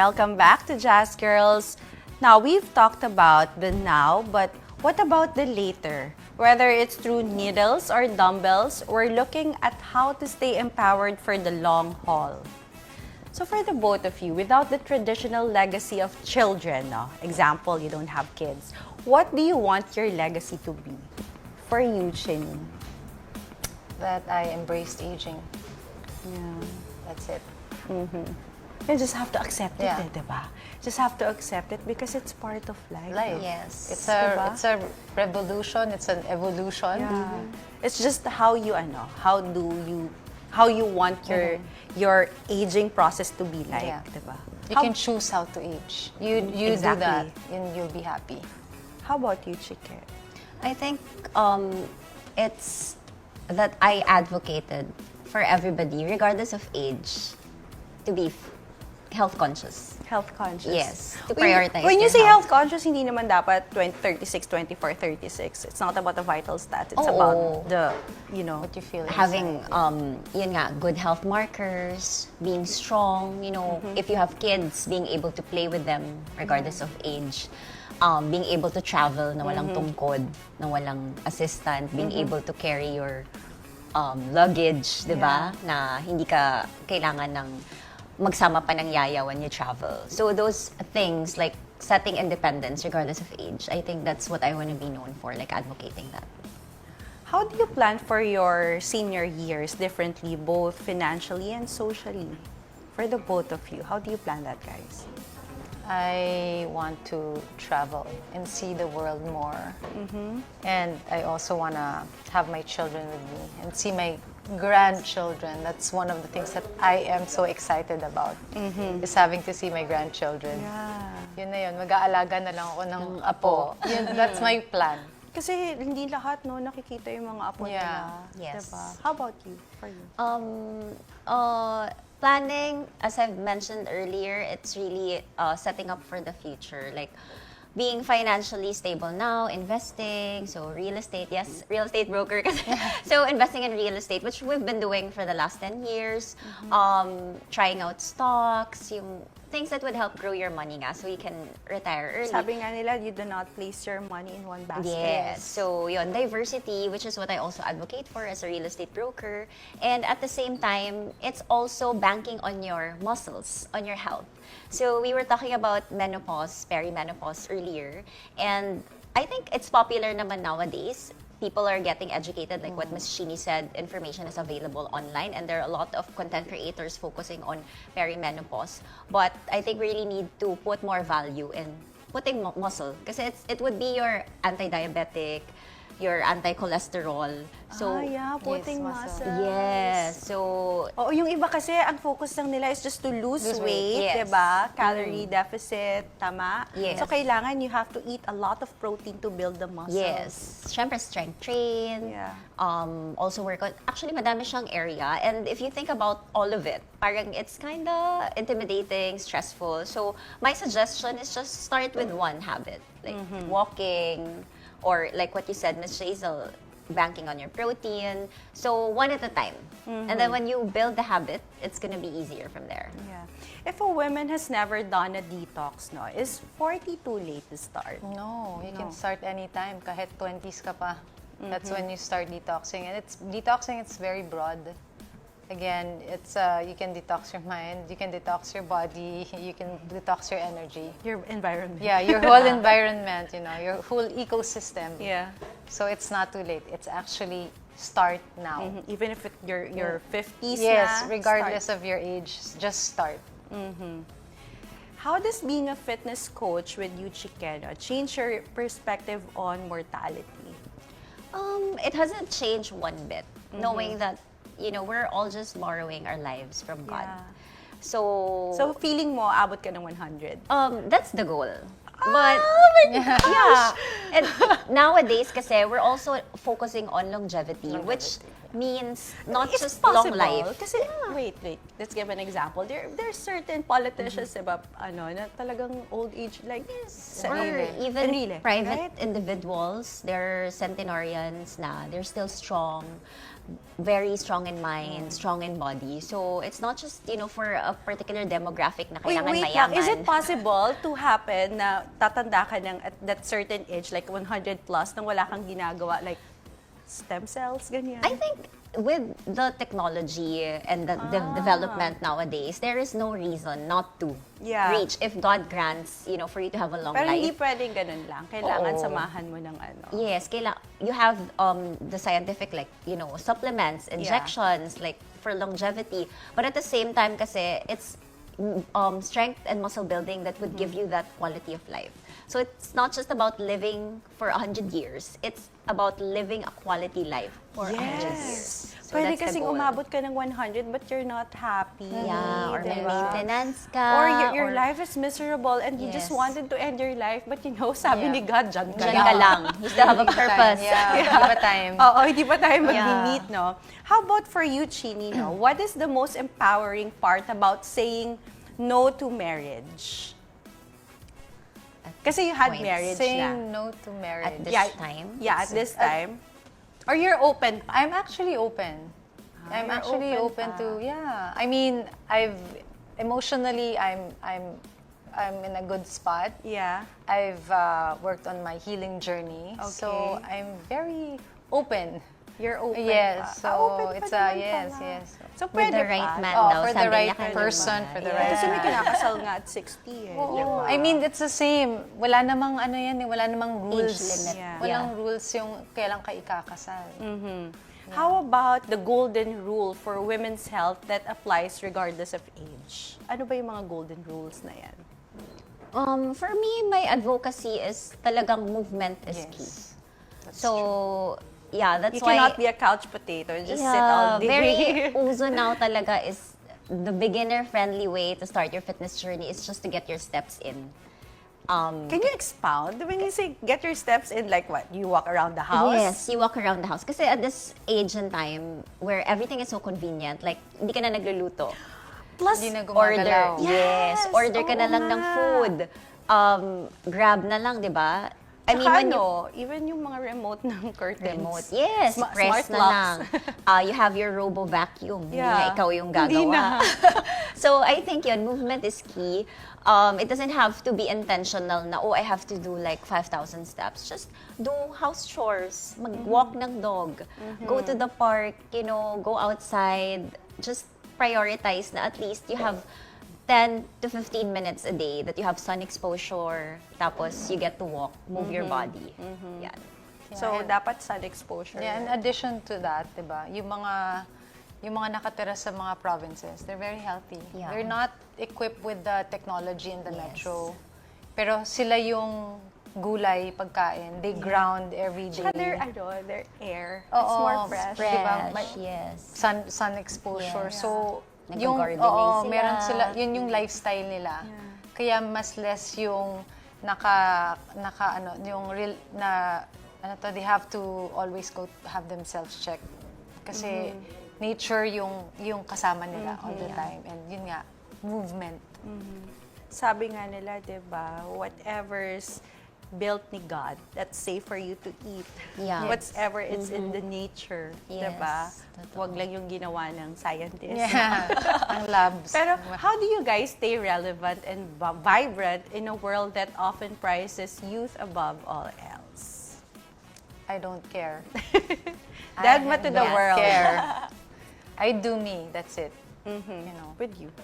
Welcome back to Jazzgirls. Now, we've talked about the now, but what about the later? Whether it's through needles or dumbbells, we're looking at how to stay empowered for the long haul. So for the both of you, without the traditional legacy of children, example, you don't have kids, what do you want your legacy to be? For you, Chinie. That I embraced aging. Yeah. That's it. You just have to accept it, Yeah. diba? Just have to accept it because it's part of life. Life. Yes. Diba? It's a revolution. It's an evolution. Yeah. It's just how you how you want your aging process to be like, Yeah. diba? You can choose how to age. You do Exactly. that, and you'll be happy. How about you, Chike? I think it's that I advocated for everybody, regardless of age, to be health conscious. Health conscious. Yes, to prioritize When you their say health. health conscious, hindi naman dapat 36, 24, 36. It's not about the vital stats. It's Oo. about the, What you feel Having inside. yun nga, good health markers, being strong, if you have kids, being able to play with them regardless of age, being able to travel na walang tungkod, na walang assistant, being able to carry your luggage, 'di ba? Na hindi ka kailangan ng magsama pa ng yaya when you travel. So those things like setting independence regardless of age, I think that's what I want to be known for, like advocating that. How do you plan for your senior years differently, both financially and socially? For the both of you, how do you plan that, guys? I want to travel and see the world more. And I also want to have my children with me and see my grandchildren. That's one of the things that I am so excited about, is having to see my grandchildren. Yeah. Yun na yun, mag-aalaga na lang ako ng apo. That's my plan. Kasi hindi lahat nakikita yung mga apo Yeah. nila. Yes. Diba? How about you? For you? Planning, as I've mentioned earlier, it's really setting up for the future. Like being financially stable now, investing, so real estate, yes, real estate broker. So investing in real estate, which we've been doing for the last 10 years. Trying out stocks, yung things that would help grow your money nga, so you can retire early. Sabi nga nila, you do not place your money in one basket. Yes. So, yun, diversity, which is what I also advocate for as a real estate broker. And at the same time, it's also banking on your muscles, on your health. So, we were talking about menopause, perimenopause earlier. And I think it's popular naman nowadays. People are getting educated, like what Ms. Chinie said, information is available online, and there are a lot of content creators focusing on perimenopause. But I think we really need to put more value in putting muscle, kasi it would be your anti-diabetic, your anti-cholesterol. So, yeah, putting Yes, muscle. muscle. yes. So, Oo, yung iba kasi, ang focus lang nila is just to lose Lose weight, weight, yes. diba? Calorie deficit, tama? Yes. So, kailangan you have to eat a lot of protein to build the muscles. yes. Syempre, strength train. Yeah. Also work on, actually, madami siyang area. And if you think about all of it, parang it's kind of intimidating, stressful. So, my suggestion is just start with one habit. Like walking, or like what you said, Ms. Jazel, banking on your protein. So, one at a time. And then when you build the habit, it's gonna be easier from there. Yeah. If a woman has never done a detox, is 40 too late to start? No, you can start anytime, kahit 20s ka pa. That's when you start detoxing. And it's very broad. Again, it's you can detox your mind, you can detox your body, you can detox your energy. Your environment. Yeah, your whole environment, your whole ecosystem. Yeah. So it's not too late. It's actually start now. Even if your 50s Yes, na, regardless start. of your age, just start. How does being a fitness coach with you, Chikeno, change your perspective on mortality? It hasn't changed one bit, knowing that, we're all just borrowing our lives from God. Yeah. So, So, feeling mo, abot ka ng 100? that's the goal. But, yeah. And nowadays, kasi, we're also focusing on longevity, which means not It's just possible. long life. Kasi, wait. Let's give an example. There's certain politicians, diba, na talagang old age, like, Or even sarili, private right? individuals, they're centenarians na, they're still strong, very strong in mind, strong in body. So it's not just, for a particular demographic na Wait, kailangan wait mayaman. lang. Is it possible to happen na tatanda ka ng at that certain age, like 100 plus, nang wala kang ginagawa, like stem cells, ganyan? I think with the technology and the development nowadays, there is no reason not to Yeah. reach if God grants, for you to have a long Pero hindi life. pwedeng ganun lang. Kailangan Oo. samahan mo ng ano. Yes, you have the scientific supplements, injections like for longevity. But at the same time kasi it's strength and muscle building that would give you that quality of life. So it's not just about living for 100 years. It's about living a quality life for 100 years. So Pwede that's the kasing goal. umabot ka ng 100 but you're not happy. Yeah, or may diba? maintenance ka. Or your life is miserable and you just Yes. wanted to end your life but sabi Yeah. ni God, dyan ka Diyan lang. ka lang. You still have a purpose. Yeah, hindi pa time. Oo, hindi pa tayo mag-meet, no? How about for you, Chinie, no? What is the most empowering part about saying no to marriage? Kasi you had Points. marriage Saying na. no to marriage. At this time? Yeah, at this time. Or you're open pa? I'm actually open. I'm you're actually open open to, yeah. I mean, emotionally, I'm in a good spot. Yeah. I've worked on my healing journey. So Okay. I'm very open. You're open Yes, pa. so Open pa it's naman yes, pala. yes. So With pwede the right pa. man Oh, daw, for the sabi right niya person, kanina. for the Yeah. right Kasi may kinakasal nga at 60 eh. Oo. I mean, it's the same. Wala namang wala namang rules. limit. Yeah. Walang rules yung kailan ka ikakasal. How about the golden rule for women's health that applies regardless of age? Ano ba yung mga golden rules na yan? For me, my advocacy is talagang movement is key. That's So, yeah, that's You why... cannot be a couch potato and just sit all day. Very uso now talaga is the beginner-friendly way to start your fitness journey is just to get your steps in. Can you expound? When you say get your steps in, like what? You walk around the house? Yes, you walk around the house. Kasi at this age and time where everything is so convenient, like, hindi ka na nagluluto. Plus, Hindi na Order. gumagalaw. Yes, order ka na oo lang ng nga. food. Grab na lang, di ba? I mean, Tsaka when you even yung mga remote ng curtains. remote, yes, press smart na locks. lang. You have your robo-vacuum. Hindi Yeah. na ikaw yung Hindi gagawa. na. So, I think yun, movement is key. It doesn't have to be intentional na, I have to do like 5,000 steps. Just do house chores, mag-walk ng dog, go to the park, go outside. Just prioritize na at least you have 10 to 15 minutes a day that you have sun exposure, tapos you get to walk, move your body. Yan. So, dapat sun exposure. Yeah, in addition to that, 'di ba? Yung mga nakatira sa mga provinces, they're very healthy. Yeah. They're not equipped with the technology in the Yes. metro. Pero sila yung gulay, pagkain. They ground every day. Tsaka their air. It's Oo, more fresh. Fresh, Diba? yes. Sun exposure. Yeah. So, Nagga-gardening sila. meron sila, yun yung lifestyle nila. Kaya mas less yung yung real na they have to always go have themselves checked. Kasi nature yung kasama nila all the time. And yun nga, movement. Sabi nga nila, di ba, whatever's built ni God, that's safe for you to eat. Yeah. Whatever is in the nature, di Yes, ba? totoo. Huwag lang yung ginawa ng scientist. Yeah. Ang labs. Pero how do you guys stay relevant and vibrant in a world that often prizes youth above all else? I don't care. Dagma to the don't world. care. I do me. That's it. You know. With you.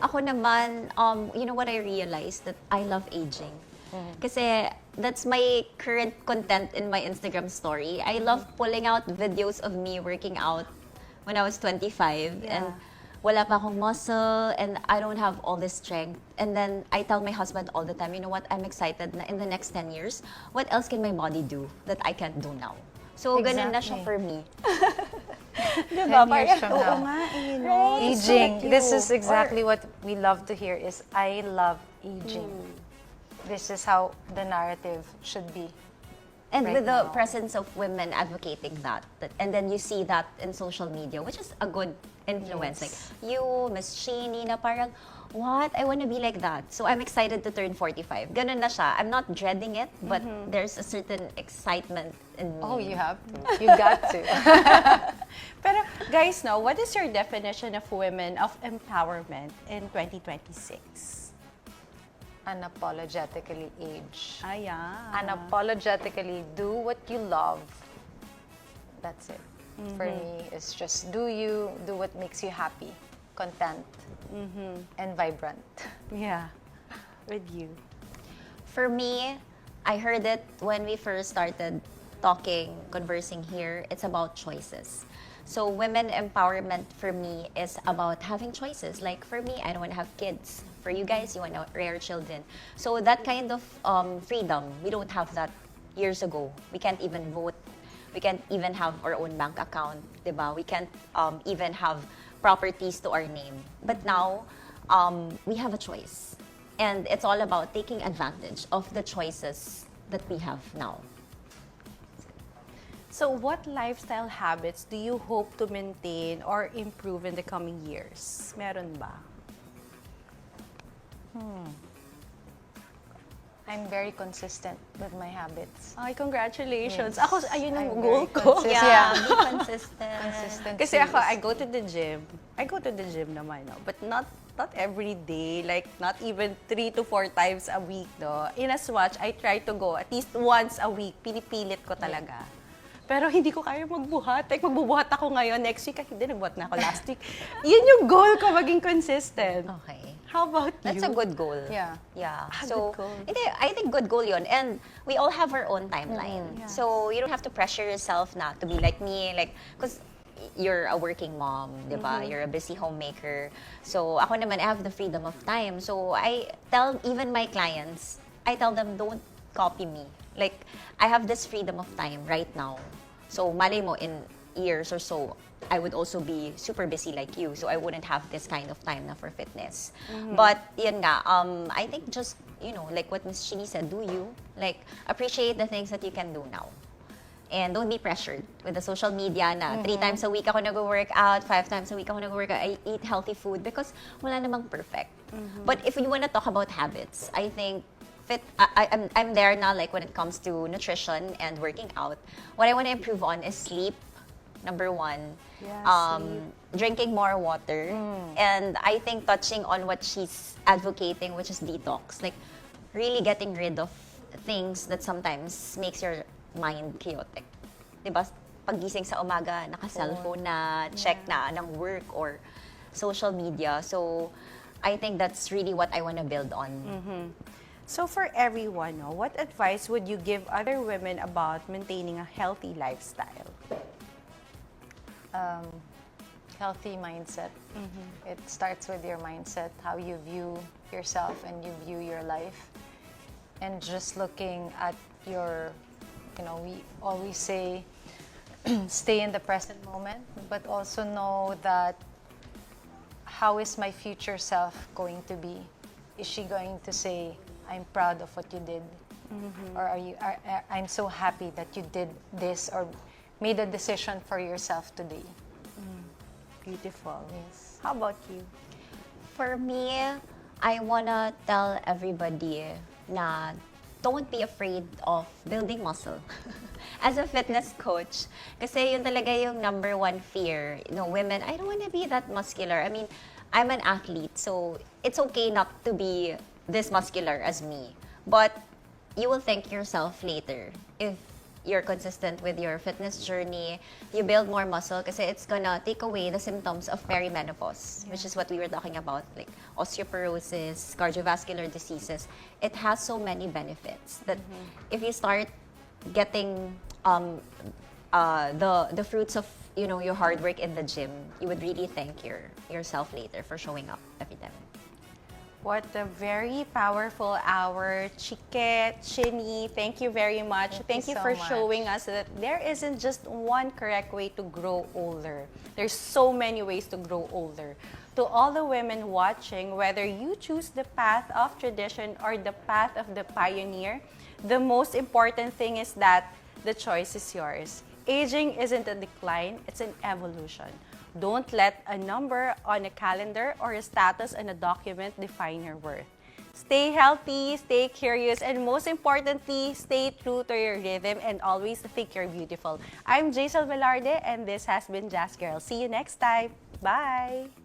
Ako naman, you know what I realized? That I love aging. Kasi that's my current content in my Instagram story. I love pulling out videos of me working out when I was 25 and wala pa akong muscle and I don't have all this strength. And then I tell my husband all the time, you know what, I'm excited na in the next 10 years, what else can my body do that I can't do now? So ganun na siya Exactly. for me. Diba? 10 years from Oo now. nga, eh, no? It's so Aging. like This you. is exactly what we love to hear is I love aging. This is how the narrative should be. And right with the now. presence of women advocating and then you see that in social media, which is a good influence. Yes. Like you, Miss Chinie, na parang, what? I want to be like that. So I'm excited to turn 45. Ganun na siya. I'm not dreading it, but there's a certain excitement in me. Oh, you have to. You got to. Pero guys, no, what is your definition of women of empowerment in 2026? Unapologetically age. Ayan. Unapologetically do what you love. That's it. For me, it's just do you, do what makes you happy, content, and vibrant. Yeah. With you. For me, I heard it when we first started talking, conversing here. It's about choices. So women empowerment for me is about having choices. Like for me, I don't want to have kids. For you guys, you want to rear children. So that kind of freedom, we don't have that years ago. We can't even vote. We can't even have our own bank account, diba? We can't even have properties to our name. But now, we have a choice. And it's all about taking advantage of the choices that we have now. So what lifestyle habits do you hope to maintain or improve in the coming years? Meron ba? I'm very consistent with my habits. Ay, congratulations. Yes. Ako, ayun ang I'm goal very ko. consistent. Yeah, Yeah. be consistent. Consistency Kasi ako, is- I go to the gym. I go to the gym naman, no? But not every day. Like, not even 3 to 4 times a week, no? In as much, I try to go at least once a week. Pinipilit ko talaga. Pero hindi ko kaya magbuhat. Like, magbubuhat ako ngayon. Next week, hindi, nagbuhat na ako last week. Yun yung goal ko, maging consistent. Okay. How about you? That's a good goal. Yeah. Yeah. Ah, So, good goal. hindi, I think good goal yun. And we all have our own timeline. Yes. So, you don't have to pressure yourself na to be like me. Like, because you're a working mom, di ba? You're a busy homemaker. So, ako naman, I have the freedom of time. So, I tell even my clients, I tell them, don't copy me. Like, I have this freedom of time right now. So, malay mo, in years or so, I would also be super busy like you. So, I wouldn't have this kind of time na for fitness. But, yun nga, I think just, you know, like what Miss Chinie said, do you. Like, appreciate the things that you can do now. And don't be pressured with the social media na 3 times a week ako nag-work out, 5 times a week ako nag-work out, I eat healthy food because wala namang perfect. But if you want to talk about habits, I think I'm there now, like when it comes to nutrition and working out. What I want to improve on is sleep, number 1. Yeah, Drinking more water. And I think touching on what she's advocating, which is detox. Like, really getting rid of things that sometimes makes your mind chaotic. Diba? Paggising sa umaga, naka-cellphone na, check na ng work or social media. So, I think that's really what I want to build on. So for everyone, no, what advice would you give other women about maintaining a healthy lifestyle? Healthy mindset. It starts with your mindset, how you view yourself and you view your life. And just looking at your, you know, we always say, stay in the present moment, but also know that how is my future self going to be? Is she going to say, I'm proud of what you did? Or I'm so happy that you did this or made a decision for yourself today? Beautiful. Yes. How about you? For me, I wanna tell everybody na don't be afraid of building muscle. As a fitness coach, kasi yun talaga yung number 1 fear. You know, women, I don't wanna be that muscular. I mean, I'm an athlete, so it's okay not to be this muscular as me. But you will thank yourself later if you're consistent with your fitness journey, you build more muscle kasi it's gonna take away the symptoms of perimenopause, which is what we were talking about, like osteoporosis, cardiovascular diseases. It has so many benefits that if you start getting the fruits of, you know, your hard work in the gym, you would really thank yourself later for showing up every time. What a very powerful hour. Chiket, Chinie, thank you very much. Thank you so for much. showing us that there isn't just one correct way to grow older. There's so many ways to grow older. To all the women watching, whether you choose the path of tradition or the path of the pioneer, the most important thing is that the choice is yours. Aging isn't a decline, it's an evolution. Don't let a number on a calendar or a status on a document define your worth. Stay healthy, stay curious, and most importantly, stay true to your rhythm and always think you're beautiful. I'm Jazel Velarde, and this has been Jazzgirls. See you next time. Bye!